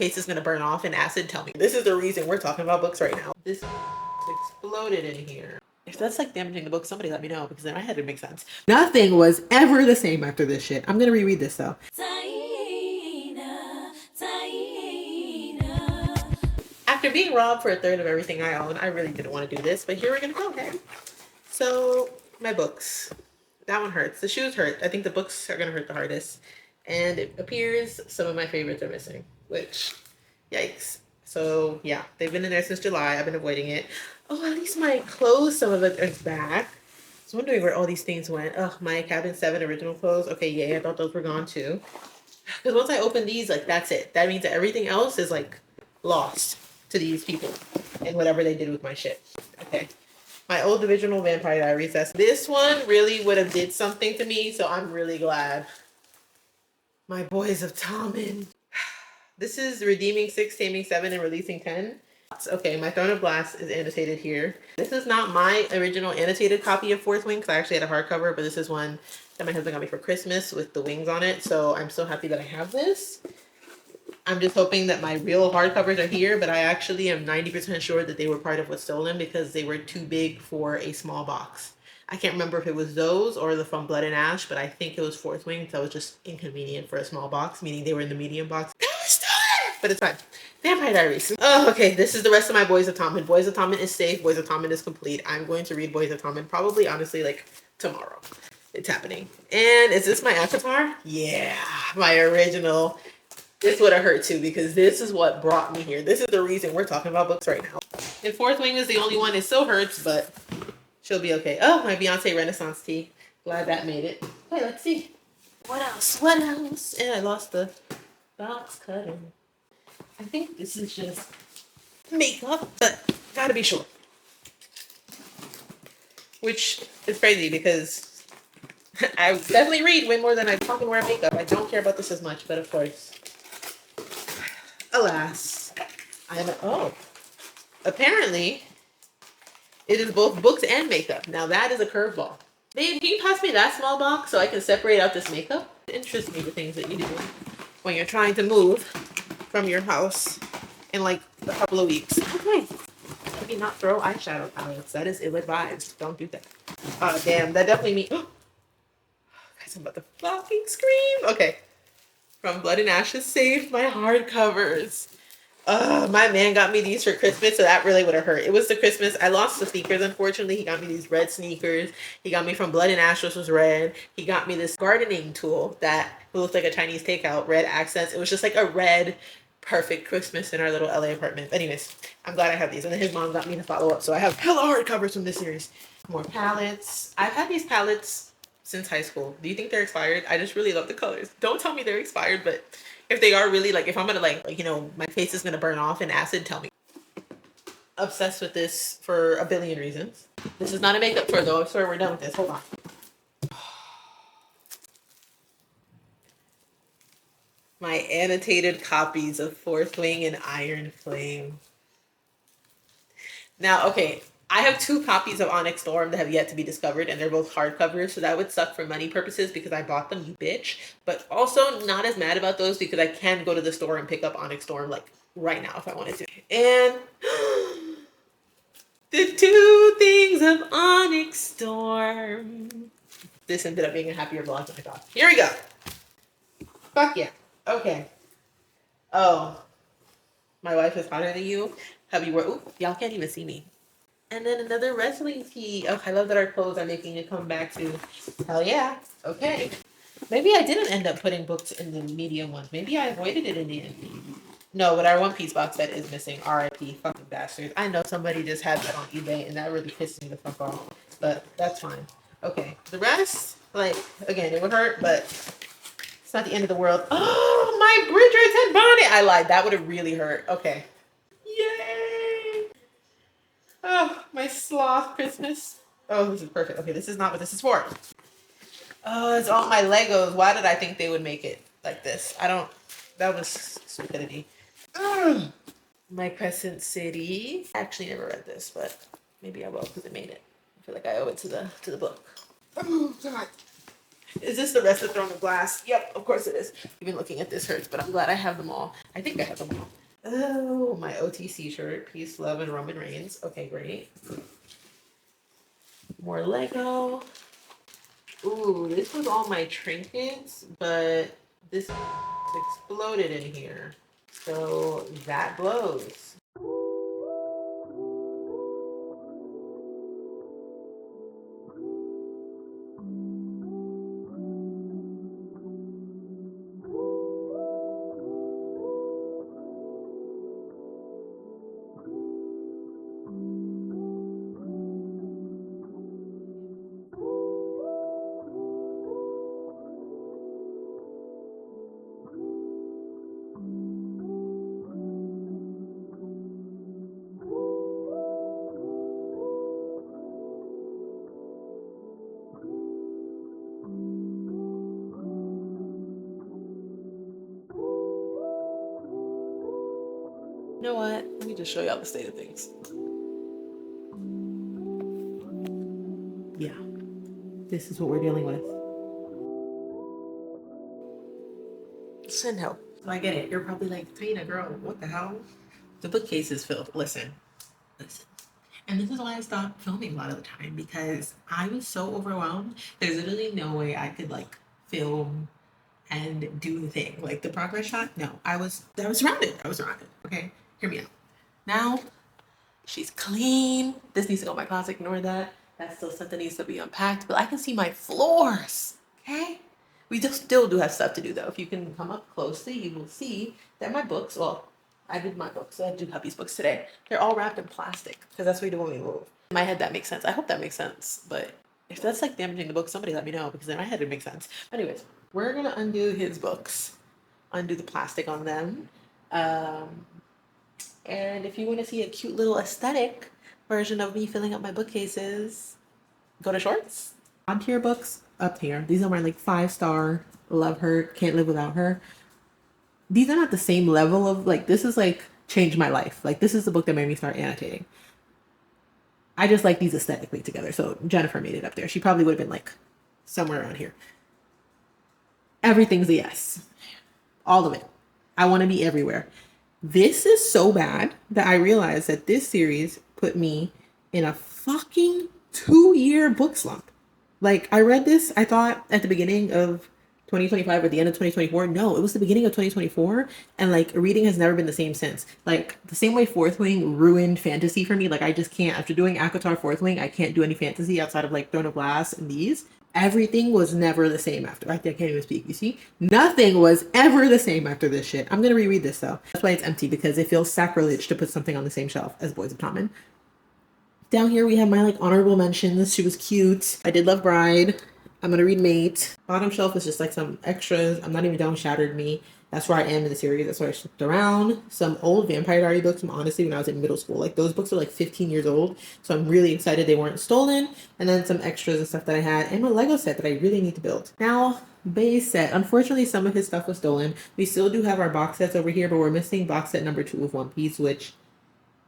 face is gonna burn off in acid, tell me. This is the reason we're talking about books right now. This exploded in here. If that's like damaging the book, somebody let me know, because in my head it makes sense. Nothing was ever the same after this shit. I'm gonna reread this though. After being robbed for a third of everything I own, I really didn't want to do this, but here we're gonna go ahead. So, my books. That one hurts. The shoes hurt. I think the books are gonna hurt the hardest. And it appears some of my favorites are missing, which, yikes. So, yeah, they've been in there since July. I've been avoiding it. Oh, at least my clothes, some of it is back. I was wondering where all these things went. Oh, my Cabin 7 original clothes. Okay, yay, I thought those were gone too. Because once I open these, like, that's it. That means that everything else is, like, lost to these people and whatever they did with my shit. Okay. My old original Vampire Diaries. This one really would have did something to me, so I'm really glad. My Boys of Tommen. This is Redeeming 6, Taming 7, and Releasing 10. Okay, my Throne of Glass is annotated here. This is not my original annotated copy of Fourth Wing, because I actually had a hardcover, but this is one that my husband got me for Christmas with the wings on it, so I'm so happy that I have this. I'm just hoping that my real hardcovers are here, but I actually am 90% sure that they were part of what's stolen because they were too big for a small box. I can't remember if it was those or the From Blood and Ash, but I think it was Fourth Wing, so it was just inconvenient for a small box, meaning they were in the medium box. That was stolen! But it's fine. Vampire Diaries. Oh, okay, this is the rest of my Boys of Tommen. Boys of Tommen is safe. Boys of Tommen is complete. I'm going to read Boys of Tommen probably, honestly, like tomorrow. It's happening. And is this my avatar? Yeah, my original. This would have hurt too, because this is what brought me here. This is the reason we're talking about books right now. And Fourth Wing is the only one. It still hurts, but she'll be okay. Oh, my Beyonce Renaissance tee. Glad that made it. Wait, let's see. What else? What else? And I lost the box cutter. I think this is just makeup, but gotta be sure. Which is crazy because I definitely read way more than I fucking wear makeup. I don't care about this as much, but of course. Alas, apparently it is both books and makeup. Now that is a curveball. Babe, can you pass me that small box so I can separate out this makeup? It interests me, the things that you do when you're trying to move from your house in like a couple of weeks. Okay. Let me not throw eyeshadow palettes. That is ill-advised. Don't do that. Oh, damn. That definitely means... Guys, I'm about to fucking scream. Okay. From Blood and Ashes saved my hardcovers. My man got me these for Christmas, so that really would have hurt. It was the Christmas. I lost the sneakers, unfortunately. He got me these red sneakers. He got me From Blood and Ash, which was red. He got me this gardening tool that looked like a Chinese takeout, red accents. It was just like a red, perfect Christmas in our little LA apartment. But anyways, I'm glad I have these. And then his mom got me to follow up, so I have hella hardcovers from this series. More palettes. I've had these palettes since high school. Do you think they're expired? I just really love the colors. Don't tell me they're expired, but if they are really, like, if I'm gonna like, you know, my face is gonna burn off in acid, tell me. Obsessed with this for a billion reasons. This is not a makeup tour though. I swear we're done with this. Hold on. My annotated copies of Fourth Wing and Iron Flame. Now, okay, I have 2 copies of Onyx Storm that have yet to be discovered, and they're both hardcovers, so that would suck for money purposes because I bought them, you bitch. But also not as mad about those because I can go to the store and pick up Onyx Storm, like, right now if I wanted to. And the 2 things of Onyx Storm. This ended up being a happier vlog than I thought. Here we go. Fuck yeah. Okay. Oh. My wife is hotter than you. Hubby wore... Ooh, y'all can't even see me. And then another wrestling tee. Oh, I love that our clothes are making a comeback too. Hell yeah. Okay. Maybe I didn't end up putting books in the medium ones. Maybe I avoided it in the end. No, but our One Piece box set is missing. R.I.P. Fucking bastards. I know somebody just had that on eBay and that really pissed me the fuck off. But that's fine. Okay. The rest, like, again, it would hurt, but it's not the end of the world. Oh, my Bridgerton bonnet. I lied. That would have really hurt. Okay. Yay. Oh, my sloth Christmas. Oh, this is perfect. Okay, this is not what this is for. Oh, it's all my Legos. Why did I think they would make it like this? That was stupidity. My Crescent City. I actually never read this, but maybe I will because it made it. I feel like I owe it to the book. Oh, God. Is this the rest of Throne of Glass? Yep, of course it is. Even looking at this hurts, but I'm glad I have them all. I think I have them all. Oh, my OTC shirt. Peace, love, and Roman Reigns. Okay, great. More Lego. Ooh, this was all my trinkets, but this exploded in here. So that blows. You know what? Let me just show y'all the state of things. Yeah, this is what we're dealing with. Send help. So I get it. You're probably like, Tina, girl, what the hell? The bookcase is filled. Listen. And this is why I stopped filming a lot of the time because I was so overwhelmed. There's literally no way I could like film and do the thing. Like the progress shot, no. I was surrounded. Okay? Hear me out. Now she's clean. This needs to go in my closet, ignore that. That's still stuff that needs to be unpacked. But I can see my floors. Okay? We just still do have stuff to do though. If you can come up closely, you will see that my books, well, I did my books. So I do have these books today. They're all wrapped in plastic because that's what we do when we move. In my head, that makes sense. I hope that makes sense. But if that's like damaging the book, somebody let me know because in my head it makes sense. Anyways, we're gonna undo his books, undo the plastic on them. Um, and if you want to see a cute little aesthetic version of me filling up my bookcases, go to shorts. On tier books up here. These are my like 5-star, love her, can't live without her. These are not the same level of like, this is like changed my life. Like this is the book that made me start annotating. I just like these aesthetically together. So Jennifer made it up there. She probably would have been like somewhere around here. Everything's a yes. All of it. I want to be everywhere. This is so bad that I realized that this series put me in a fucking 2-year book slump. Like I read this, I thought at the beginning of 2025 or the end of 2024. No, it was the beginning of 2024. And like reading has never been the same since. Like the same way Fourth Wing ruined fantasy for me. Like I just can't, after doing ACOTAR Fourth Wing, I can't do any fantasy outside of like Throne of Glass and these. Everything was never the same after. I can't even speak. You see, nothing was ever the same after this shit. I'm gonna reread this though. That's why it's empty because it feels sacrilege to put something on the same shelf as Boys of Tommen. Down here we have my like honorable mentions. She was cute. I did love Bride. I'm gonna read Mate. Bottom shelf is just like some extras. I'm not even done with Shattered Me. That's where I am in the series. That's where I slipped around. Some old Vampire Diary books from honestly when I was in middle school. Like those books are like 15 years old. So I'm really excited they weren't stolen. And then some extras and stuff that I had. And my Lego set that I really need to build. Now, base set. Unfortunately, some of his stuff was stolen. We still do have our box sets over here, but we're missing box set number 2 of One Piece, which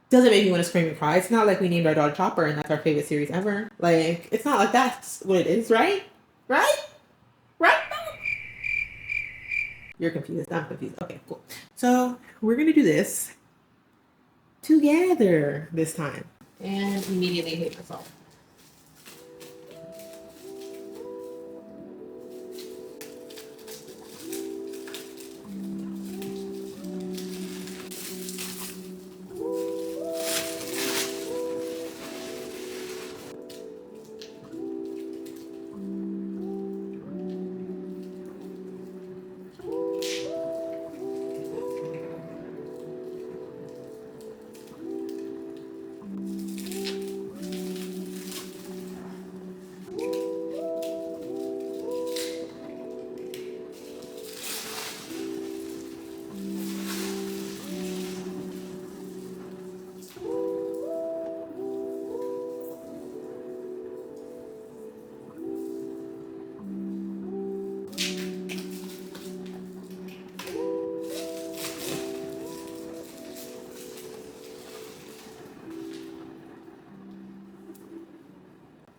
doesn't make me want to scream and cry. It's not like we named our dog Chopper and that's our favorite series ever. Like, it's not like that's what it is, right? Right? Right? You're confused. I'm confused. Okay, cool. So we're gonna do this together this time. And immediately hate myself.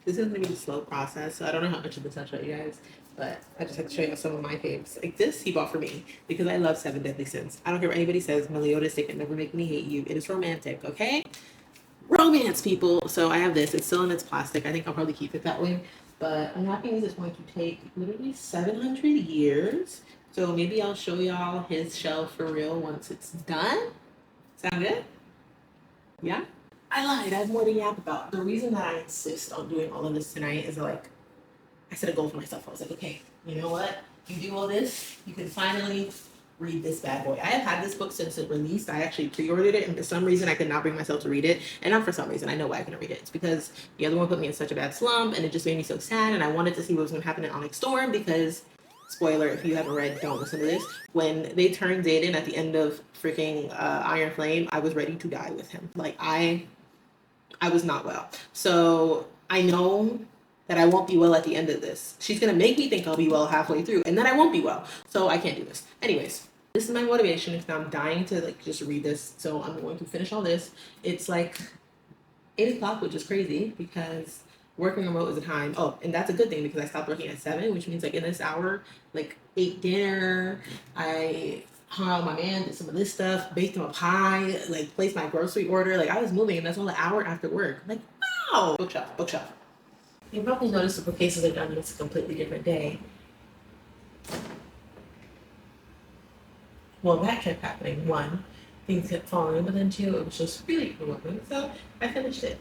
This is gonna be a slow process, so I don't know how much of this I'll show you guys. But I just had to show you some of my faves. Like this, he bought for me because I love Seven Deadly Sins. I don't care what anybody says. Meliodas, they can never make me hate you. It is romantic, okay? Romance, people. So I have this. It's still in its plastic. I think I'll probably keep it that way. But unwrapping this is going to take literally 700 years. So maybe I'll show y'all his shelf for real once it's done. Sound good? Yeah? I lied. I have more to yap about. The reason that I insist on doing all of this tonight is like, I set a goal for myself. I was like, okay, you know what? You do all this, you can finally read this bad boy. I have had this book since it released. I actually pre-ordered it, and for some reason I could not bring myself to read it. And not for some reason, I know why I couldn't read it. It's because the other one put me in such a bad slump, and it just made me so sad, and I wanted to see what was going to happen in Onyx Storm because, spoiler, if you haven't read, don't listen to this. When they turned Xaden at the end of freaking Iron Flame, I was ready to die with him. Like, I was not well. So I know that I won't be well at the end of this. She's gonna make me think I'll be well halfway through, and then I won't be well. So I can't do this. Anyways, this is my motivation because I'm dying to like just read this. So I'm going to finish all this. It's like 8 o'clock, which is crazy because working remote is a time. Oh, and that's a good thing because I stopped working at 7, which means like in this hour, like ate dinner. I hung out with my man, did some of this stuff, baked him a pie, like placed my grocery order. Like I was moving, and that's all an hour after work. Like wow, bookshelf, bookshelf. You probably noticed the bookcases are done, and it's a completely different day. Well, that kept happening. One, things kept falling, but then two, it was just really overwhelming. So I finished it.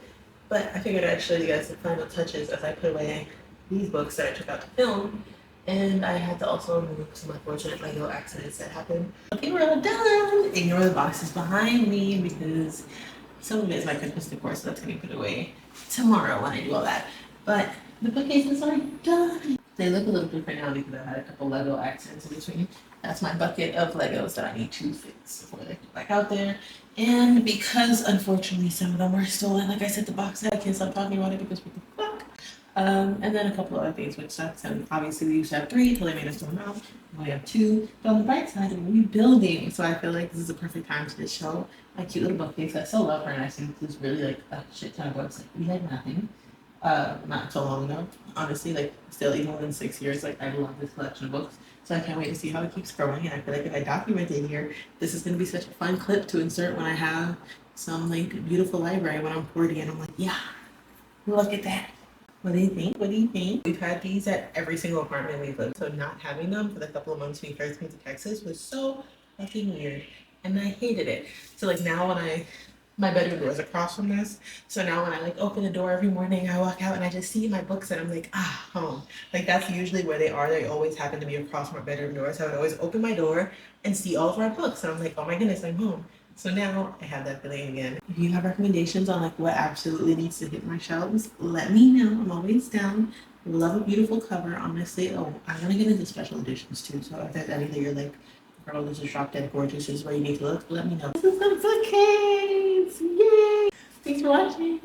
But I figured I'd show you guys the final touches as I put away these books that I took out to film. And I had to also remove some unfortunate Lego accidents that happened. Okay, we're all done. Ignore the boxes behind me because some of it is my Christmas decor, so that's gonna be put away tomorrow when I do all that. But the bookcases are done. They look a little different now because I had a couple Lego accidents in between. That's my bucket of Legos that I need to fix before they go back out there. And because unfortunately some of them were stolen, like I said, the box set, I can't stop talking about it because what the fuck. And then a couple other things which sucks. And obviously we used to have 3 until they made us do them out. We have 2. But on the bright side, we're rebuilding. So I feel like this is a perfect time to just show my cute little bookcase. I still love her, and I think this is really like a shit ton of books. Like we had nothing. Not so long ago. Honestly, like still even within 6 years, like I love this collection of books. So I can't wait to see how it keeps growing. And I feel like if I document it here, this is gonna be such a fun clip to insert when I have some like beautiful library when I'm 40 and I'm like, yeah, look at that. What do you think? What do you think? We've had these at every single apartment we've lived. So not having them for the couple of months we first came to Texas was so fucking weird. And I hated it. So like now when my bedroom door is across from this. So now when I like open the door every morning, I walk out and I just see my books and I'm like, ah, home. Like that's usually where they are. They always happen to be across my bedroom door. So I would always open my door and see all of our books. And I'm like, oh my goodness, I'm home. So now I have that feeling again. If you have recommendations on like what absolutely needs to hit my shelves, let me know. I'm always down. Love a beautiful cover, honestly. Oh, I want to get into special editions too. So if there's anything you're like, girl, this is drop dead gorgeous, this is where you need to look, let me know. This is the bookcase! Yay! Thanks for watching.